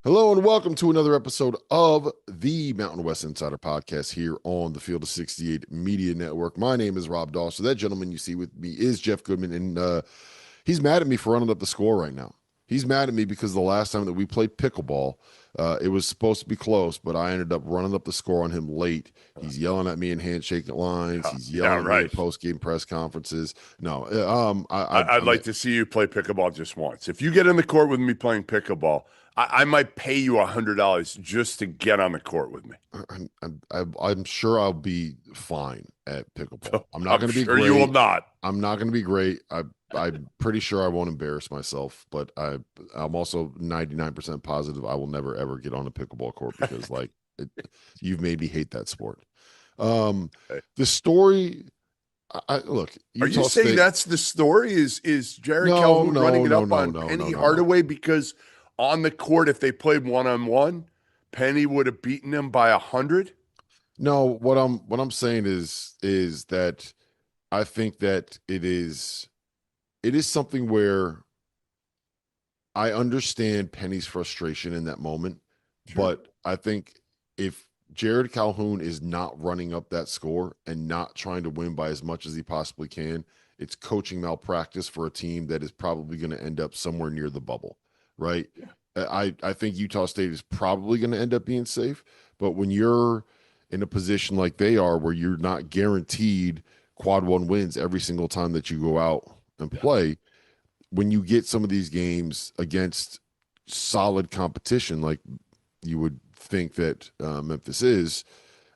Hello and welcome to another episode of the Mountain West Insider Podcast here on the Field of 68 Media Network. My name is Rob Dauster. That gentleman you see with me is Jeff Goodman, and he's mad at me for running up the score right now. He's mad at me because the last time that we played pickleball, it was supposed to be close, but I ended up running up the score on him late. He's yelling at me in handshake lines. He's yelling at me in post-game press conferences. No, I'd like to see you play pickleball just once. If you get in the court with me playing pickleball, I might pay you $100 just to get on the court with me. I'm sure I'll be fine at pickleball. I'm not going to be sure great. You will not. I'm not going to be great. I'm pretty sure I won't embarrass myself, but I'm also 99% positive I will never ever get on a pickleball court because you've made me hate that sport. The story. Look. Are you saying that's the story? Is Jared Calhoun running it up on Penny Hardaway because on the court, if they played one-on-one, Penny would have beaten him by 100? No, what I'm saying is that I think that it is something where I understand Penny's frustration in that moment, but I think if Jared Calhoun is not running up that score and not trying to win by as much as he possibly can, it's coaching malpractice for a team that is probably going to end up somewhere near the bubble, right? Yeah. I think Utah State is probably going to end up being safe, but when you're in a position like they are where you're not guaranteed quad one wins every single time that you go out and play, when you get some of these games against solid competition like you would think that Memphis is,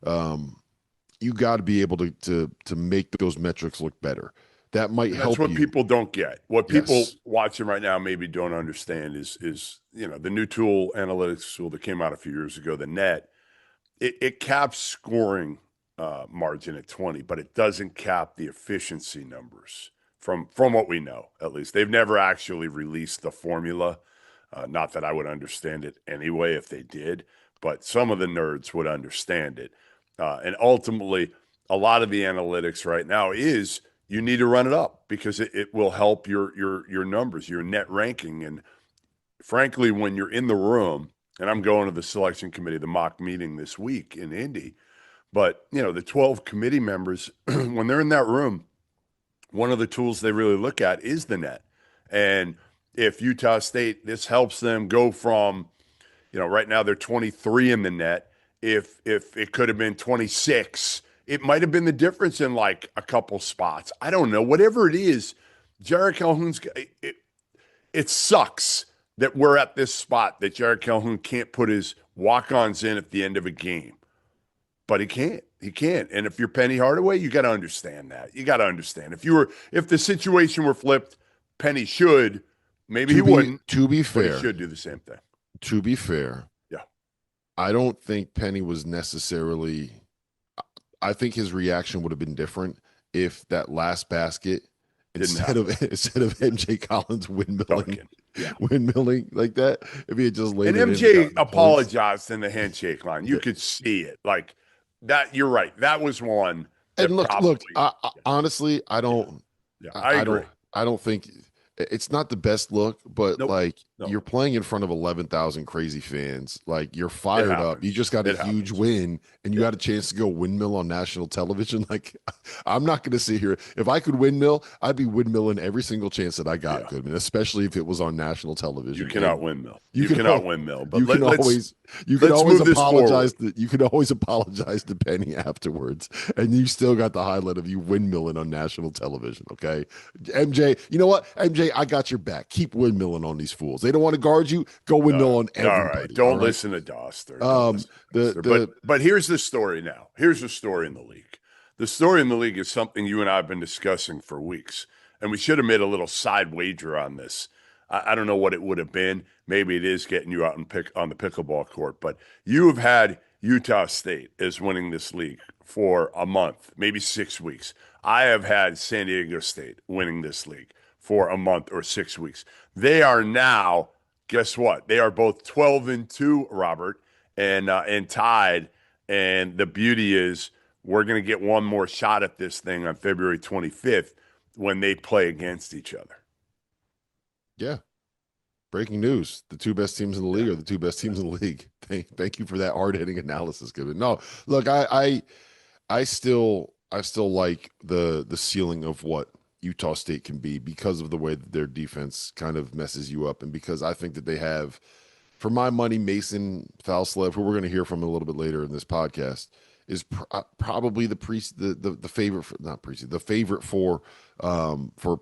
you got to be able to make those metrics look better. That might help. That's what people don't get. What people watching right now maybe don't understand is the new tool, analytics tool that came out a few years ago, the net. It caps scoring margin at 20, but it doesn't cap the efficiency numbers from what we know. At least they've never actually released the formula. Not that I would understand it anyway if they did, but some of the nerds would understand it. And ultimately, a lot of the analytics right now is you need to run it up because it will help your numbers, your net ranking. And frankly, when you're in the room, and I'm going to the selection committee, the mock meeting this week in Indy, but the 12 committee members, when they're in that room, one of the tools they really look at is the net. And if Utah State, this helps them go from, right now they're 23 in the net. If it could have been 26, it might have been the difference in like a couple spots. I don't know. Whatever it is, Jared Calhoun's it sucks that we're at this spot that Jared Calhoun can't put his walk-ons in at the end of a game. But he can't. He can't. And if you're Penny Hardaway, you got to understand that. You got to understand. If the situation were flipped, Penny should. Maybe he wouldn't. To be fair, but he should do the same thing. To be fair, yeah, I don't think Penny was necessarily. I think his reaction would have been different if that last basket, instead of MJ Collins windmilling like that, if he had just laid and it MJ apologized in the handshake line. You could see it like that. You're right. That was one. And look. Honestly, I don't. Yeah, I agree. I don't think it's not the best look, but you're playing in front of 11,000 crazy fans. Like you're fired up. You just got a huge win and you had a chance to go windmill on national television. Like I'm not going to sit here. If I could windmill, I'd be windmilling every single chance that I got, Goodman, especially if it was on national television. You cannot windmill. You cannot windmill. But you can always apologize. You can always apologize to Penny afterwards, and you still got the highlight of you windmilling on national television. Okay, MJ. You know what, MJ? I got your back. Keep windmilling on these fools. They don't want to guard you. Go windmill on everybody. All right. Don't listen to Dauster. But here's the story now. Here's the story in the league. The story in the league is something you and I have been discussing for weeks, and we should have made a little side wager on this. I don't know what it would have been. Maybe it is getting you out and on the pickleball court, but you have had Utah State as winning this league for a month, maybe 6 weeks. I have had San Diego State winning this league for a month or 6 weeks. They are now, guess what? They are both 12-2, Robert, and tied. And the beauty is we're going to get one more shot at this thing on February 25th when they play against each other. Yeah. Breaking news: the two best teams in the league Yeah. are the two best teams in the league. Thank you for that hard hitting analysis, Goodman. No, look, I still like the ceiling of what Utah State can be because of the way that their defense kind of messes you up, and because I think that they have, for my money, Mason Falslev, who we're going to hear from a little bit later in this podcast, is probably the favorite for, not pre the favorite for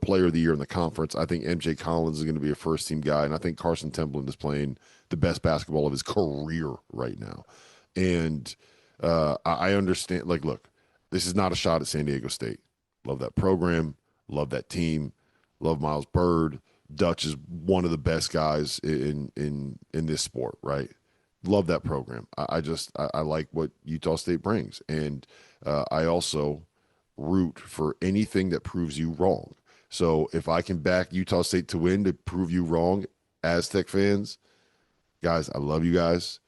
player of the year in the conference. I think MJ Collins is going to be a first team guy, and I think Carson Templin is playing the best basketball of his career right now. And I understand. Like, look, this is not a shot at San Diego State. Love that program. Love that team. Love Miles Bird. Dutch is one of the best guys in this sport, right? Love that program. I like what Utah State brings, and I also root for anything that proves you wrong. So if I can back Utah State to win to prove you wrong, Aztec fans, guys, I love you guys,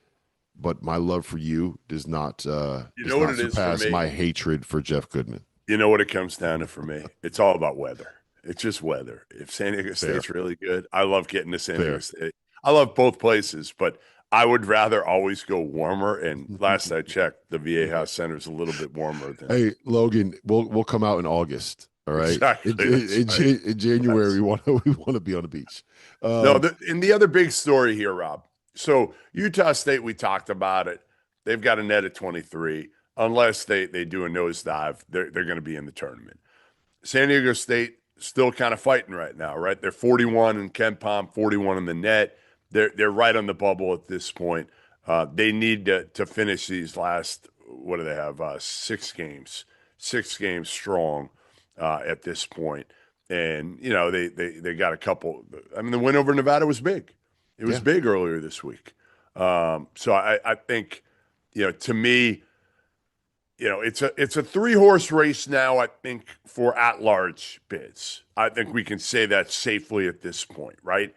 but my love for you You does know what not it is for surpass me? my hatred for Jeff Goodman. You know what it comes down to for me? It's all about weather. It's just weather. If San Diego Fair, State's really good, I love getting to San Diego fair. State. I love both places, but I would rather always go warmer. And last I checked, the VA House Center is a little bit warmer than Hey, Logan, we'll come out in August. All right. exactly. That's right. In January, Yes. we want to be on the beach. No, Um, and the other big story here, Rob. So Utah State, we talked about it. They've got a net at 23. Unless they do a nosedive, they're going to be in the tournament. San Diego State still kind of fighting right now, right? They're 41 in Ken Palm, 41 in the net. They're right on the bubble at this point. They need to finish these last, what do they have? 6 games strong at this point. And they got a couple. I mean, the win over Nevada was big. It was yeah, big earlier this week. So I think, to me, it's a 3-horse race now, I think, for at-large bids. I think we can say that safely at this point, right?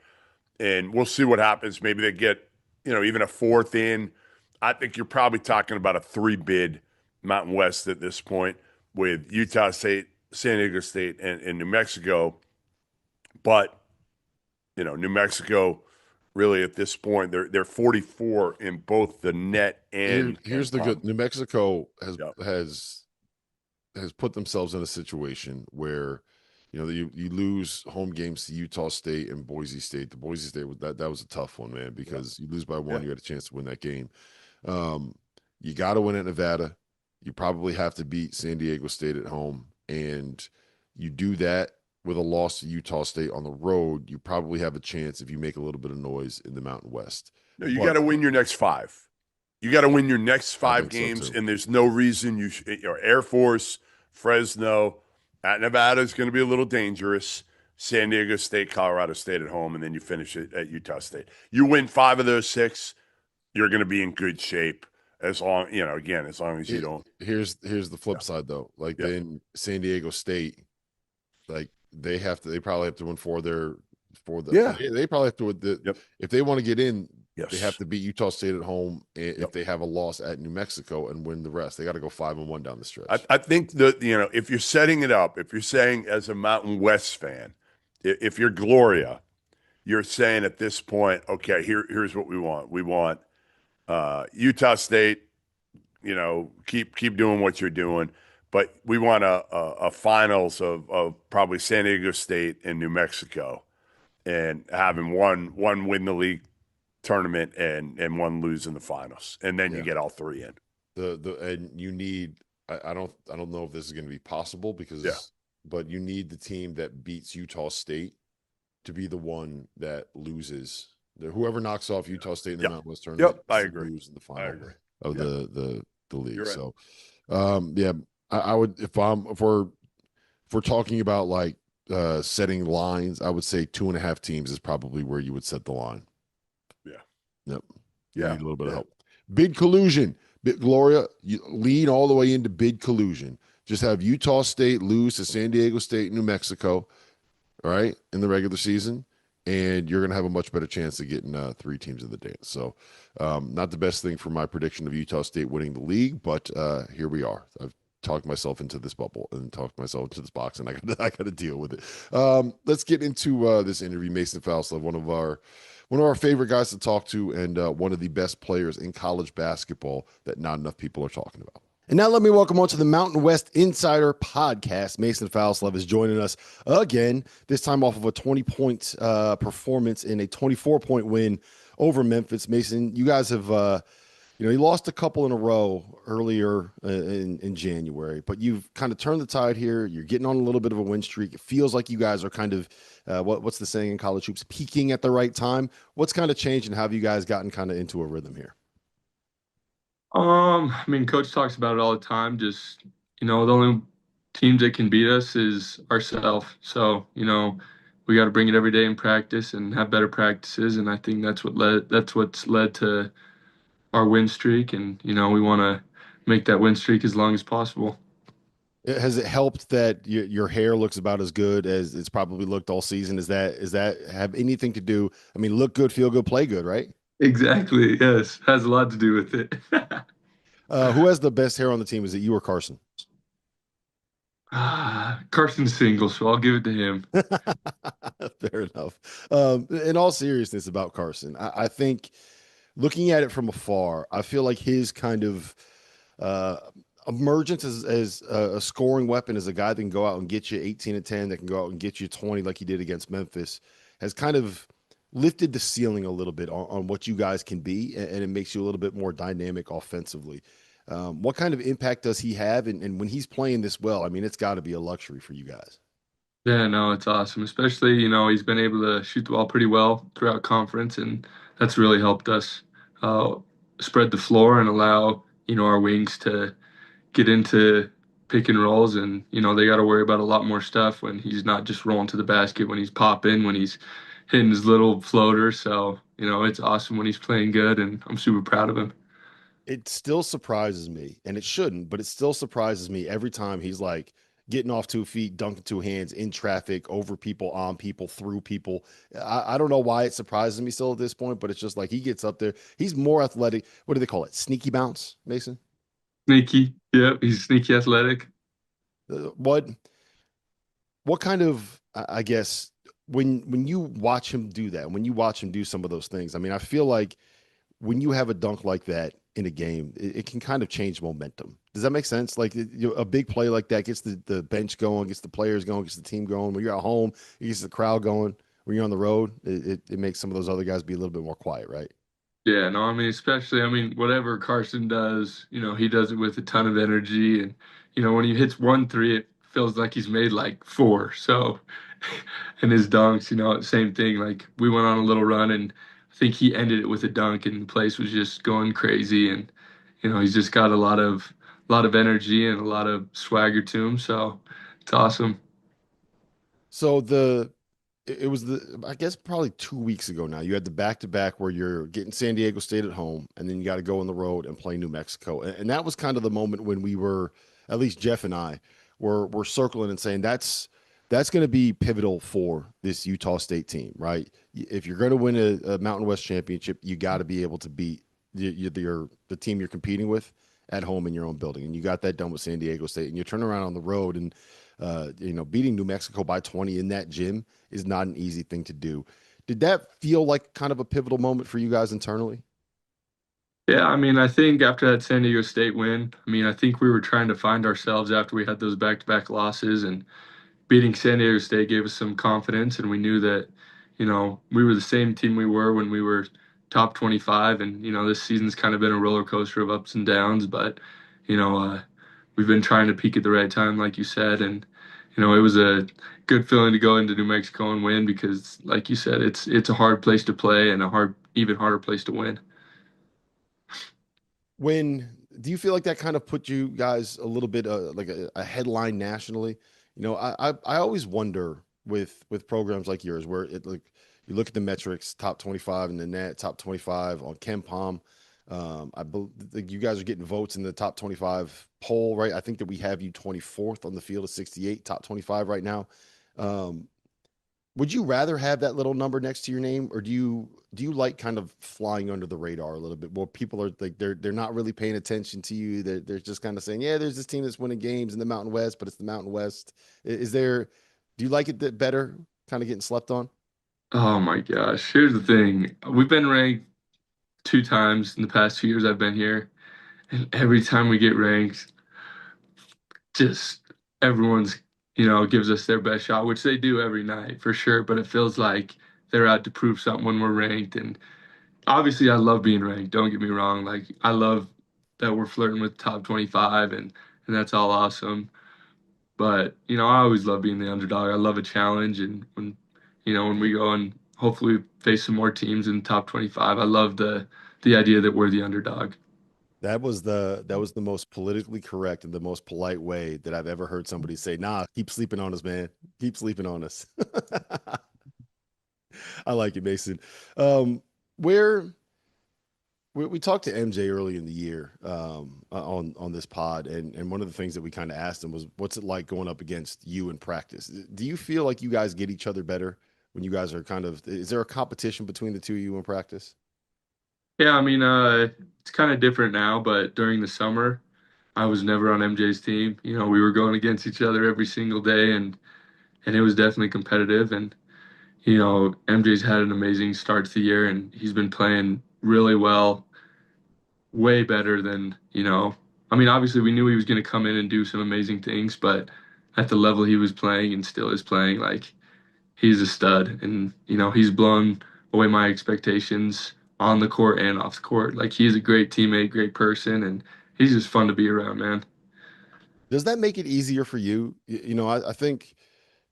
And we'll see what happens. Maybe they get, even a fourth in. I think you're probably talking about a 3-bid Mountain West at this point with Utah State, San Diego State, and New Mexico. But, New Mexico really at this point, they're 44 in both the net and here's the Palm. good. New Mexico has Yep. has has put themselves in a situation where you lose home games to Utah State and Boise State. The Boise State that was a tough one, man, Yep. because you lose by one, Yeah. you had a chance to win that game. Um, you got to win at Nevada. You probably have to beat San Diego State at home, and you do that with a loss to Utah State on the road. You probably have a chance if you make a little bit of noise in the Mountain West. No, you got But to win your next 5. You got to win your next I 5 think so games, too. and there's no reason Air Force, Fresno, at Nevada is going to be a little dangerous. San Diego State, Colorado State at home, and then you finish it at Utah State. You win 5 of those 6, you're going to be in good shape as long, again, as long as you don't. Here's the flip Yeah. side though. Like Yeah. then San Diego State, like they probably have to win Yeah. they probably have to win Yep. if they want to get in, they have Yes. to beat Utah State at home, and if Yep. they have a loss at New Mexico and win the rest. They got to go 5-1 down the stretch. I think that, if you're setting it up, if you're saying as a Mountain West fan, if you're Gloria, you're saying at this point, okay, here's what we want. We want Utah State, keep doing what you're doing, but we want a finals of probably San Diego State and New Mexico, and having one win the league tournament and one lose in the finals, and then you Yeah. get all 3 in. And you need I don't know if this is going to be possible Yeah. but you need the team that beats Utah State to be the one that loses. Whoever knocks off Utah State in the Yep. Mountain West tournament Yep. I is agree. lose in the I final agree. of Yeah. the league. You're right. So yeah, I would if we're talking about like setting lines, I would say 2.5 teams is probably where you would set the line. Yeah. Yep. You Yeah. need a little bit of Yeah. help. Bid collusion. Gloria, you lean all the way into bid collusion. Just have Utah State lose to San Diego State, New Mexico, all right, in the regular season, and you're going to have a much better chance of getting 3 teams in the dance. So, not the best thing for my prediction of Utah State winning the league, but here we are. I've talked myself into this bubble and talked myself into this box, and I got to deal with it. Let's get into this interview. Mason Falslev, one of our favorite guys to talk to, and one of the best players in college basketball that not enough people are talking about. And now let me welcome on to the Mountain West Insider Podcast. Mason Falslev is joining us again, this time off of a 20-point performance in a 24-point win over Memphis. Mason, you guys have, you lost a couple in a row earlier in January, but you've kind of turned the tide here. You're getting on a little bit of a win streak. It feels like you guys are kind of, what's the saying in college hoops, peaking at the right time. What's kind of changed, and how have you guys gotten kind of into a rhythm here? I mean, coach talks about it all the time. Just, the only teams that can beat us is ourselves. So, we got to bring it every day in practice and have better practices. And I think that's what's led to our win streak. And, we want to make that win streak as long as possible. Has it helped that your hair looks about as good as it's probably looked all season? Is that have anything to do? I mean, look good, feel good, play good, right? Exactly. Yes. Has a lot to do with it. Who has the best hair on the team? Is it you or Carson? Carson's single, so I'll give it to him. Fair enough. In all seriousness about Carson, I think looking at it from afar, I feel like his kind of uh, emergence as a scoring weapon, as a guy that can go out and get you 18 and 10, that can go out and get you 20 like he did against Memphis, has kind of lifted the ceiling a little bit on what you guys can be, and it makes you a little bit more dynamic offensively. What kind of impact does he have? And when he's playing this well, I mean, it's got to be a luxury for you guys. Yeah, no, it's awesome. Especially, he's been able to shoot the ball pretty well throughout conference, and that's really helped us uh, spread the floor and allow, our wings to get into pick and rolls. And, they got to worry about a lot more stuff when he's not just rolling to the basket, when he's popping, when he's hitting his little floater. So, it's awesome when he's playing good, and I'm super proud of him. It still surprises me, and it shouldn't, but it still surprises me every time he's like getting off 2 feet, dunking 2 hands in traffic, over people, on people, through people. I don't know why it surprises me still at this point, but it's just like he gets up there. He's more athletic. What do they call it? Sneaky bounce, Mason? Sneaky. Yeah, he's sneaky athletic. What kind of I guess when you watch him do that, when you watch him do some of those things, I mean, I feel like when you have a dunk like that in a game, it can kind of change momentum. Does that make sense? Like a big play like that gets the bench going, gets the players going, gets the team going. When you're at home, it gets the crowd going. When you're on the road, it makes some of those other guys be a little bit more quiet, right? Yeah, no, I mean, especially, whatever Carson does, he does it with a ton of energy. And, when he hits 1 3, it feels like he's made like four. So, and his dunks, same thing. Like, we went on a little run, and I think he ended it with a dunk, and the place was just going crazy. And, he's just got a lot of energy and a lot of swagger to him. So, it's awesome. So it was I guess probably 2 weeks ago now. You had the back to back where you're getting San Diego State at home, and then you got to go on the road and play New Mexico. And that was kind of the moment when we were, at least Jeff and I, were circling and saying that's going to be pivotal for this Utah State team, right? If you're going to win a Mountain West championship, you got to be able to beat the team you're competing with at home in your own building. And you got that done with San Diego State, and you turn around on the road and beating New Mexico by 20 in that gym is not an easy thing to do. Did that feel like kind of a pivotal moment for you guys internally? Yeah, I think after that San Diego State win, I think we were trying to find ourselves after we had those back-to-back losses, and beating San Diego State gave us some confidence, and we knew that, we were the same team we were when we were top 25. And, this season's kind of been a roller coaster of ups and downs, but, you know, uh, we've been trying to peak at the right time, like you said. And, it was a good feeling to go into New Mexico and win because, like you said, it's a hard place to play and even harder place to win. When do you feel like that kind of put you guys a little bit like a headline nationally? I always wonder with programs like yours where it like you look at the metrics, top 25 in the net, top 25 on Ken Palm. I believe you guys are getting votes in the top 25 poll, right? I think that we have you 24th on the field of 68, top 25 right now. Um, would you rather have that little number next to your name, or do you like kind of flying under the radar a little bit more? People are like they're not really paying attention to you. They're just kind of saying, yeah, there's this team that's winning games in the Mountain West, but it's the Mountain West. Is there? Do you like it that better? Kind of getting slept on? Oh my gosh. Here's the thing. We've been ranked 2 times in the past 2 years I've been here, and every time we get ranked, just everyone's, gives us their best shot, which they do every night for sure, but it feels like they're out to prove something when we're ranked. And obviously I love being ranked, don't get me wrong. Like I love that we're flirting with top 25 and that's all awesome. But, I always love being the underdog. I love a challenge and when we go and hopefully face some more teams in the top 25, I love the idea that we're the underdog. That was the most politically correct and the most polite way that I've ever heard somebody say, "Nah, keep sleeping on us, man. Keep sleeping on us." I like it, Mason. Where we talked to MJ early in the year on this pod, and one of the things that we kind of asked him was, "What's it like going up against you in practice? Do you feel like you guys get each other better when you guys are kind of? Is there a competition between the two of you in practice?" Yeah, I mean, it's kind of different now, but during the summer, I was never on MJ's team. We were going against each other every single day, and it was definitely competitive. And MJ's had an amazing start to the year, and he's been playing really well, way better than I mean, obviously, we knew he was going to come in and do some amazing things, but at the level he was playing and still is playing, like he's a stud, and he's blown away my expectations on the court and off the court. Like he's a great teammate, great person, and he's just fun to be around, man. Does that make it easier for you? I think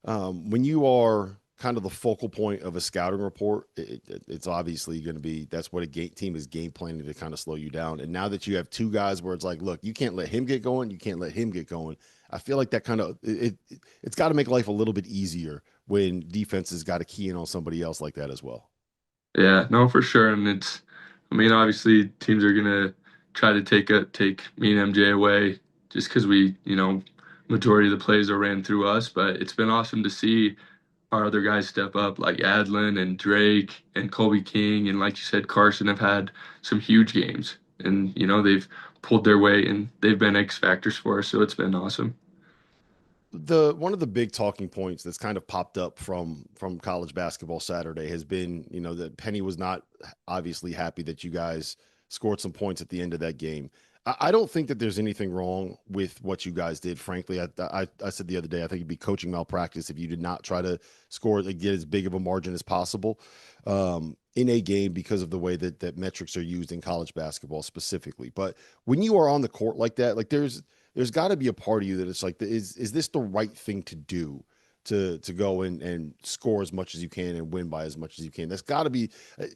when you are kind of the focal point of a scouting report, it's obviously going to be that's what a team is game planning to kind of slow you down. And now that you have two guys where it's like, look, you can't let him get going, you can't let him get going. I feel like that kind of it's got to make life a little bit easier when defenses got to key in on somebody else like that as well. Yeah, no, for sure. And I mean, obviously, teams are gonna try to take me and MJ away just because majority of the plays are ran through us. But it's been awesome to see our other guys step up, like Adlin and Drake and Colby King, and like you said, Carson have had some huge games, and they've pulled their weight and they've been X factors for us. So it's been awesome. The one of the big talking points that's kind of popped up from college basketball Saturday has been, that Penny was not obviously happy that you guys scored some points at the end of that game. I don't think that there's anything wrong with what you guys did. Frankly, I said the other day I think it'd be coaching malpractice if you did not try to score and get as big of a margin as possible in a game because of the way that metrics are used in college basketball specifically. But when you are on the court like that, like there's got to be a part of you that it's like, is this the right thing to do to go and score as much as you can and win by as much as you can? That's got to be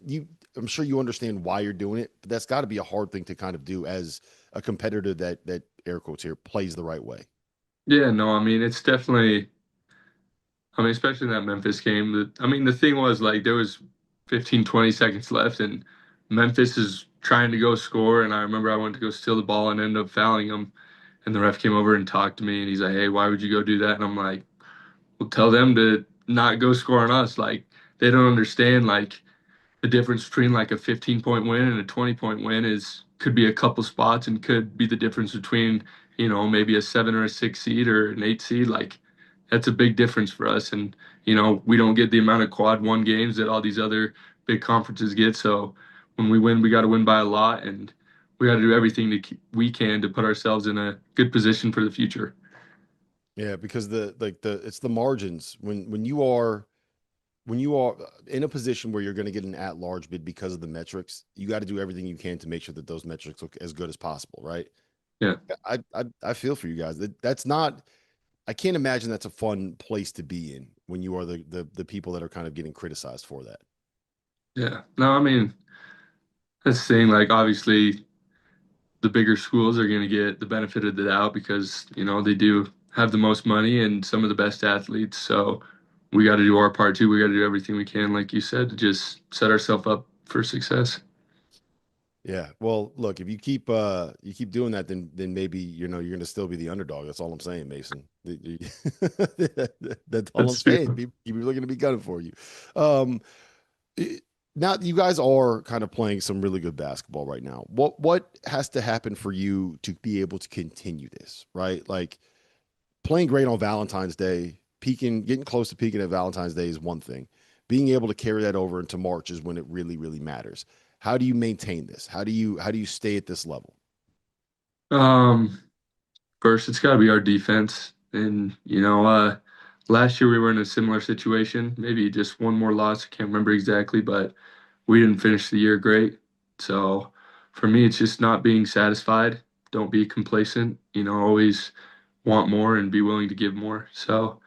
you. I'm sure you understand why you're doing it, but that's got to be a hard thing to kind of do as a competitor that air quotes here plays the right way. Yeah, no, I mean it's definitely. I mean, especially in that Memphis game. I mean, the thing was like there was 15, 20 seconds left, and Memphis is trying to go score. And I remember I went to go steal the ball and ended up fouling him. And the ref came over and talked to me, and he's like, "Hey, why would you go do that?" And I'm like, "Well, tell them to not go score on us. Like they don't understand. Like the difference between like a 15-point win and a 20-point win is could be a couple spots and could be the difference between, maybe a 7 or a 6 seed or an 8 seed. Like that's a big difference for us. And, we don't get the amount of quad one games that all these other big conferences get. So when we win, we got to win by a lot and we got to do everything we can to put ourselves in a good position for the future." Yeah, because the it's the margins when you are in a position where you're going to get an at-large bid because of the metrics, you got to do everything you can to make sure that those metrics look as good as possible, right? Yeah. I feel for you guys. That's not. I can't imagine that's a fun place to be in when you are the people that are kind of getting criticized for that. Yeah. No, I mean, that's the thing. Like, obviously, the bigger schools are going to get the benefit of the doubt because, they do have the most money and some of the best athletes. So we got to do our part too. We got to do everything we can, like you said, to just set ourselves up for success. Yeah. Well, look, if you keep doing that, then maybe you're going to still be the underdog. That's all I'm saying, Mason. That's all I'm That's true. saying. People are going to be gunning for you. Um, it- Now you guys are kind of playing some really good basketball right now. What has to happen for you to be able to continue this, right? Like playing great on Valentine's Day, peaking, getting close to peaking at Valentine's Day is one thing. Being able to carry that over into March is when it really, really matters. How do you maintain this? How do you stay at this level? Um, First, it's got to be our defense. And, last year we were in a similar situation, maybe just one more loss. I can't remember exactly, but we didn't finish the year great. So for me, it's just not being satisfied. Don't be complacent, always want more and be willing to give more. So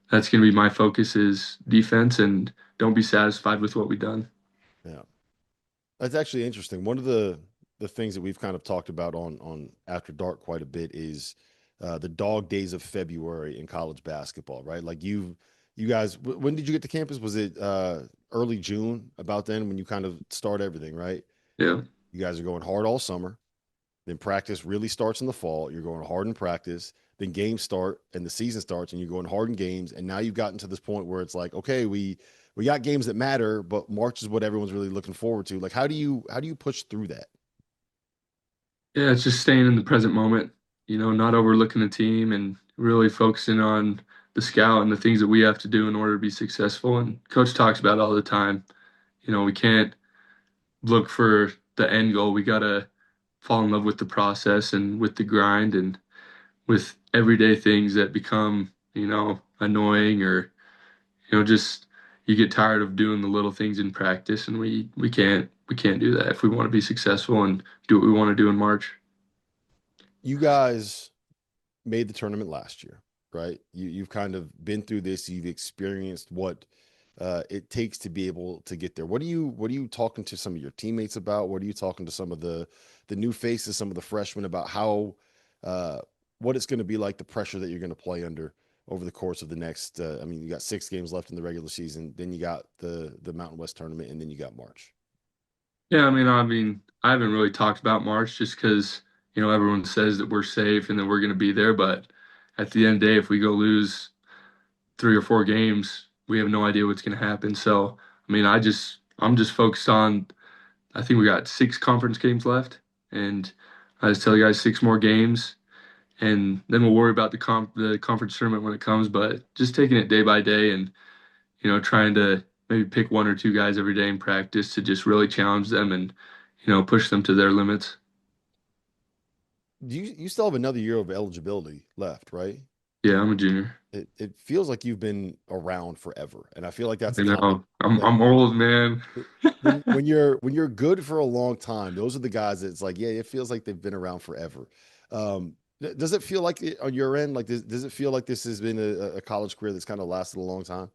that's going to be my focus is defense and don't be satisfied with what we've done. Yeah. That's actually interesting. One of the things that we've kind of talked about on After Dark quite a bit is the dog days of February in college basketball, right? Like you guys, when did you get to campus? Was it early June? About then when you kind of start everything, right? Yeah. You guys are going hard all summer. Then practice really starts in the fall. You're going hard in practice. Then games start and the season starts, and you're going hard in games. And now you've gotten to this point where it's like, okay, we got games that matter, but March is what everyone's really looking forward to. Like, how do you push through that? Yeah, it's just staying in the present moment, not overlooking the team and really focusing on the scout and the things that we have to do in order to be successful. And coach talks about it all the time. We can't look for the end goal. We got to fall in love with the process and with the grind and with everyday things that become, annoying or, just you get tired of doing the little things in practice and we can't do that if we want to be successful and do what we want to do in March. You guys made the tournament last year, right? You've kind of been through this. You've experienced what it takes to be able to get there. What are you talking to some of your teammates about? What are you talking to some of the new faces, some of the freshmen about how uh, what it's going to be like, the pressure that you're going to play under over the course of the next. I mean, you got 6 games left in the regular season, then you got the Mountain West tournament, and then you got March. Yeah, I mean, I haven't really talked about March just because, everyone says that we're safe and that we're going to be there. But at the end of the day, if we go lose 3 or 4 games, we have no idea what's going to happen. So, I mean, I'm just focused on, I think we got 6 conference games left. And I just tell you guys 6 more games. And then we'll worry about the conference tournament when it comes. But just taking it day by day and, trying to maybe pick 1 or 2 guys every day in practice to just really challenge them and, push them to their limits. Do you still have another year of eligibility left, right? Yeah, I'm a junior. It feels like you've been around forever, and I feel like that's a You compliment. know, I'm Like I'm old, man. when you're good for a long time, those are the guys that it's like, yeah, it feels like they've been around forever. Does it feel like on your end, like does it feel like this has been a college career that's kind of lasted a long time?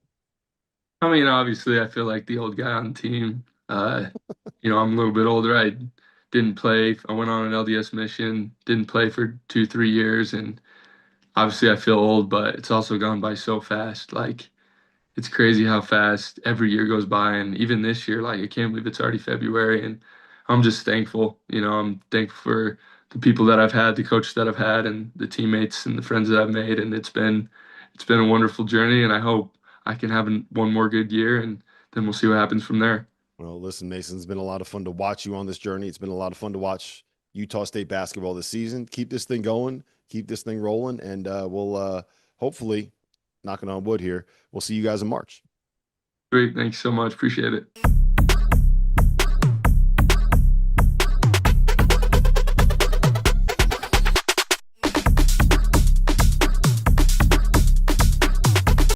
I mean, obviously, I feel like the old guy on the team. I'm a little bit older. I didn't play. I went on an LDS mission, didn't play for 2, 3 years, and obviously, I feel old. But it's also gone by so fast. Like it's crazy how fast every year goes by, and even this year, like I can't believe it's already February, and I'm just thankful. I'm thankful for the people that I've had, the coaches that I've had, and the teammates and the friends that I've made, and it's been a wonderful journey, and I hope I can have one more good year, and then we'll see what happens from there. Well, listen, Mason, it's been a lot of fun to watch you on this journey. It's been a lot of fun to watch Utah State basketball this season. Keep this thing going, keep this thing rolling, and we'll hopefully, knocking on wood here, we'll see you guys in March. Great, thanks so much, appreciate it.